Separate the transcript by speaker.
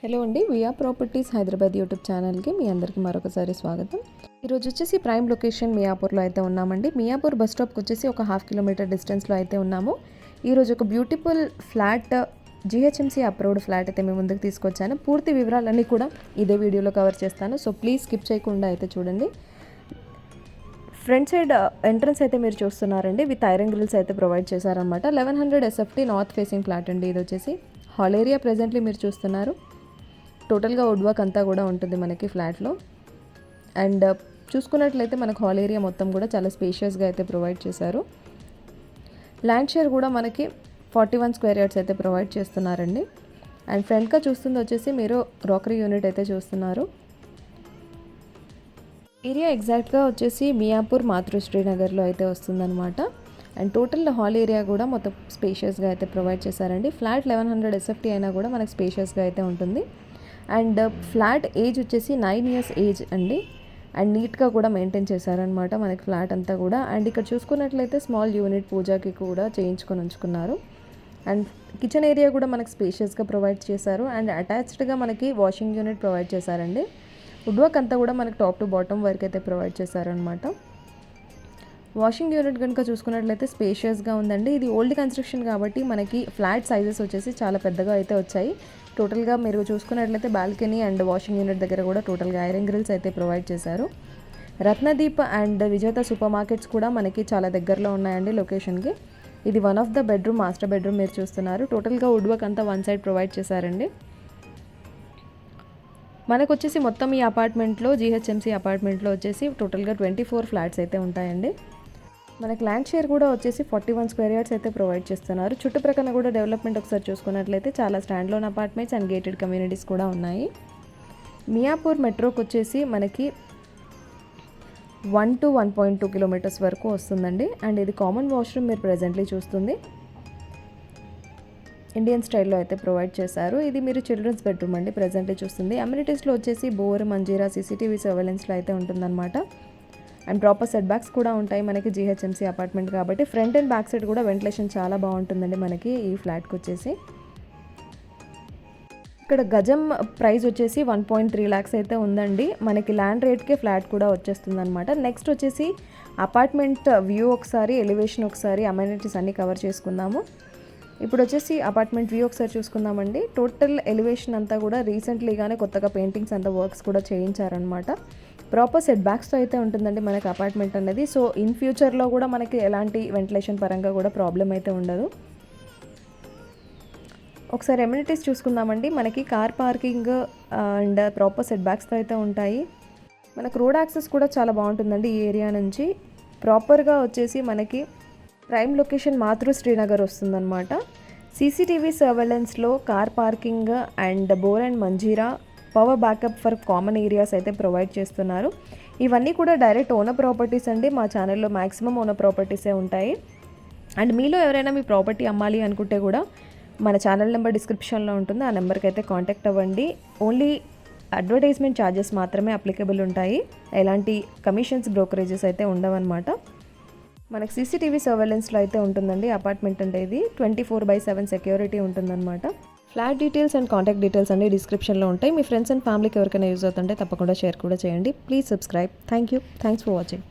Speaker 1: Hello అండి, via properties Hyderabad YouTube ఛానల్కి మీ అందరికీ మరొకసారి స్వాగతం. ఈరోజు వచ్చేసి ప్రైమ్ లొకేషన్ మియాపూర్లో అయితే ఉన్నామండి. మియాపూర్ బస్ స్టాప్కి వచ్చేసి ఒక 1/2 కిలోమీటర్ డిస్టెన్స్లో అయితే ఉన్నాము. ఈరోజు ఒక beautiful flat GHMC approved flat అయితే మేము ముందుకు తీసుకొచ్చాను. పూర్తి వివరాలన్నీ కూడా ఇదే వీడియోలో కవర్ చేస్తాను, సో ప్లీజ్ స్కిప్ చేయకుండా అయితే చూడండి. ఫ్రంట్ సైడ్ ఎంట్రన్స్ అయితే మీరు చూస్తున్నారండి, విత్ ఐరన్ గ్రిల్స్ అయితే ప్రొవైడ్ చేశారనమాట. 1100 SFT నార్త్ ఫేసింగ్ ఫ్లాట్ అండి. ఇది వచ్చేసి హాల్ ఏరియా ప్రెజెంట్లీ మీరు చూస్తున్నారు. టోటల్గా వుడ్ వర్క్ అంతా కూడా ఉంటుంది మనకి ఫ్లాట్లో. అండ్ చూసుకున్నట్లయితే మనకు హాల్ ఏరియా మొత్తం కూడా చాలా స్పేషియస్గా అయితే ప్రొవైడ్ చేశారు. ల్యాండ్ షేర్ కూడా మనకి 41 స్క్వేర్ యార్డ్స్ అయితే ప్రొవైడ్ చేస్తున్నారండి. అండ్ ఫ్రంట్గా చూస్తుంది వచ్చేసి మీరు రాకరీ యూనిట్ అయితే చూస్తున్నారు. ఏరియా ఎగ్జాక్ట్గా వచ్చేసి మియాపూర్ మాతృశ్రీనగర్లో అయితే వస్తుందన్నమాట. అండ్ టోటల్ హాల్ ఏరియా కూడా మొత్తం స్పేషియస్గా అయితే ప్రొవైడ్ చేశారండి. ఫ్లాట్ 1100 SFT అయినా కూడా మనకు స్పేషియస్గా అయితే ఉంటుంది. అండ్ ఫ్లాట్ ఏజ్ వచ్చేసి 9 years ఏజ్ అండి. అండ్ నీట్గా కూడా మెయింటైన్ చేశారనమాట మనకి ఫ్లాట్ అంతా కూడా. అండ్ ఇక్కడ చూసుకున్నట్లయితే స్మాల్ యూనిట్ పూజకి కూడా చేయించుకొని ఉంచుకున్నారు. అండ్ కిచెన్ ఏరియా కూడా మనకి స్పేషియస్గా ప్రొవైడ్ చేశారు. అండ్ అటాచ్డ్గా మనకి వాషింగ్ యూనిట్ ప్రొవైడ్ చేశారండి. వుడ్ వర్క్ అంతా కూడా మనకి టాప్ టు బాటమ్ వరకు అయితే ప్రొవైడ్ చేశారనమాట. వాషింగ్ యూనిట్ కనుక చూసుకున్నట్లయితే స్పేషియస్గా ఉందండి. ఇది ఓల్డ్ కన్స్ట్రక్షన్ కాబట్టి మనకి ఫ్లాట్ సైజెస్ వచ్చేసి చాలా పెద్దగా అయితే వచ్చాయి. టోటల్గా మీరు చూసుకున్నట్లయితే బాల్కనీ అండ్ వాషింగ్ యూనిట్ దగ్గర కూడా టోటల్గా ఐరన్ గ్రిల్స్ అయితే ప్రొవైడ్ చేశారు. రత్నదీప్ అండ్ విజేత సూపర్ మార్కెట్స్ కూడా మనకి చాలా దగ్గరలో ఉన్నాయండి లొకేషన్కి. ఇది one of the bedroom, master bedroom మీరు చూస్తున్నారు. టోటల్గా వుడ్ వర్క్ అంతా వన్ సైడ్ ప్రొవైడ్ చేశారండి. మనకు వచ్చేసి మొత్తం ఈ అపార్ట్మెంట్లో జిహెచ్ఎంసీ అపార్ట్మెంట్లో వచ్చేసి టోటల్గా 24 ఫ్లాట్స్ అయితే ఉంటాయండి. మనకి ల్యాండ్ షేర్ కూడా వచ్చేసి 41 స్క్వేర్ యార్డ్స్ అయితే ప్రొవైడ్ చేస్తున్నారు. చుట్టుప్రక్కల కూడా డెవలప్మెంట్ ఒకసారి చూసుకున్నట్లయితే చాలా stand loan apartments and gated communities కూడా ఉన్నాయి. మియాపూర్ మెట్రోకి వచ్చేసి మనకి 1 to 1.2 కిలోమీటర్స్ వరకు వస్తుందండి. అండ్ ఇది కామన్ వాష్రూమ్ మీరు ప్రెజెంట్లీ చూస్తుంది ఇండియన్ స్టైల్లో అయితే ప్రొవైడ్ చేశారు. ఇది మీరు చిల్డ్రన్స్ బెడ్రూమ్ అండి ప్రెజెంట్లీ చూస్తుంది. అమ్యూనిటీస్లో వచ్చేసి బోర్, మంజీరా, CCTV సర్వేలెన్స్లో అయితే ఉంటుందన్నమాట. అండ్ ప్రాపర్ సెట్ బ్యాక్స్ కూడా ఉంటాయి మనకి జిహెచ్ఎంసీ అపార్ట్మెంట్ కాబట్టి. ఫ్రంట్ అండ్ బ్యాక్ సైడ్ కూడా వెంటిలేషన్ చాలా బాగుంటుందండి మనకి ఈ ఫ్లాట్కి వచ్చేసి. ఇక్కడ గజం ప్రైస్ వచ్చేసి 1.3 lakhs అయితే ఉందండి. మనకి ల్యాండ్ రేట్కే ఫ్లాట్ కూడా వచ్చేస్తుంది అనమాట. నెక్స్ట్ వచ్చేసి అపార్ట్మెంట్ వ్యూ ఒకసారి, ఎలివేషన్ ఒకసారి, అమ్యూనిటీస్ అన్నీ కవర్ చేసుకుందాము. ఇప్పుడు వచ్చేసి అపార్ట్మెంట్ వ్యూ ఒకసారి చూసుకుందామండి. టోటల్ ఎలివేషన్ అంతా కూడా రీసెంట్లీగానే కొత్తగా పెయింటింగ్స్ అంతా వర్క్స్ కూడా చేయించారనమాట. ప్రాపర్ సెట్ బ్యాక్స్తో అయితే ఉంటుందండి మనకి అపార్ట్మెంట్ అనేది. సో ఇన్ ఫ్యూచర్లో కూడా మనకి ఎలాంటి వెంటిలేషన్ పరంగా కూడా ప్రాబ్లం అయితే ఉండదు. ఒకసారి ఎమ్యూనిటీస్ చూసుకుందామండి. మనకి car parking and proper set బ్యాక్స్తో అయితే ఉంటాయి. మనకు రోడ్ యాక్సెస్ కూడా చాలా బాగుంటుందండి ఈ ఏరియా నుంచి. ప్రాపర్గా వచ్చేసి మనకి ప్రైమ్ లొకేషన్ మాతృశ్రీనగర్ వస్తుందన్నమాట. CCTV సర్వేలెన్స్లో car parking and bore and Manjeera, power backup for common areas అయితే ప్రొవైడ్ చేస్తున్నారు. ఇవన్నీ కూడా డైరెక్ట్ ఓనర్ ప్రాపర్టీస్ అండి. మా ఛానల్లో మ్యాక్సిమం ఓనర్ ప్రాపర్టీసే ఉంటాయి. అండ్ మీలో ఎవరైనా మీ ప్రాపర్టీ అమ్మాలి అనుకుంటే కూడా మన ఛానల్ నెంబర్ డిస్క్రిప్షన్లో ఉంటుంది, ఆ నెంబర్కి అయితే కాంటాక్ట్ అవ్వండి. ఓన్లీ అడ్వర్టైజ్మెంట్ ఛార్జెస్ మాత్రమే అప్లికబుల్ ఉంటాయి. ఎలాంటి కమిషన్స్, బ్రోకరేజెస్ అయితే ఉండవన్నమాట. మనకి CCTV సర్వేలెన్స్లో అయితే ఉంటుందండి అపార్ట్మెంట్ అంటే. ఇది 24/7 సెక్యూరిటీ ఉంటుందన్నమాట. Flat details and contact details అన్ని డిస్క్రిప్షన్లో ఉంటాయి. మీ ఫ్రెండ్స్ అండ్ ఫ్యామిలీకి ఎవరికైనా యూజ్ అవుతుంటే తప్పకుండా షేర్ కూడా చేయండి. Please subscribe. Thank you. Thanks for watching.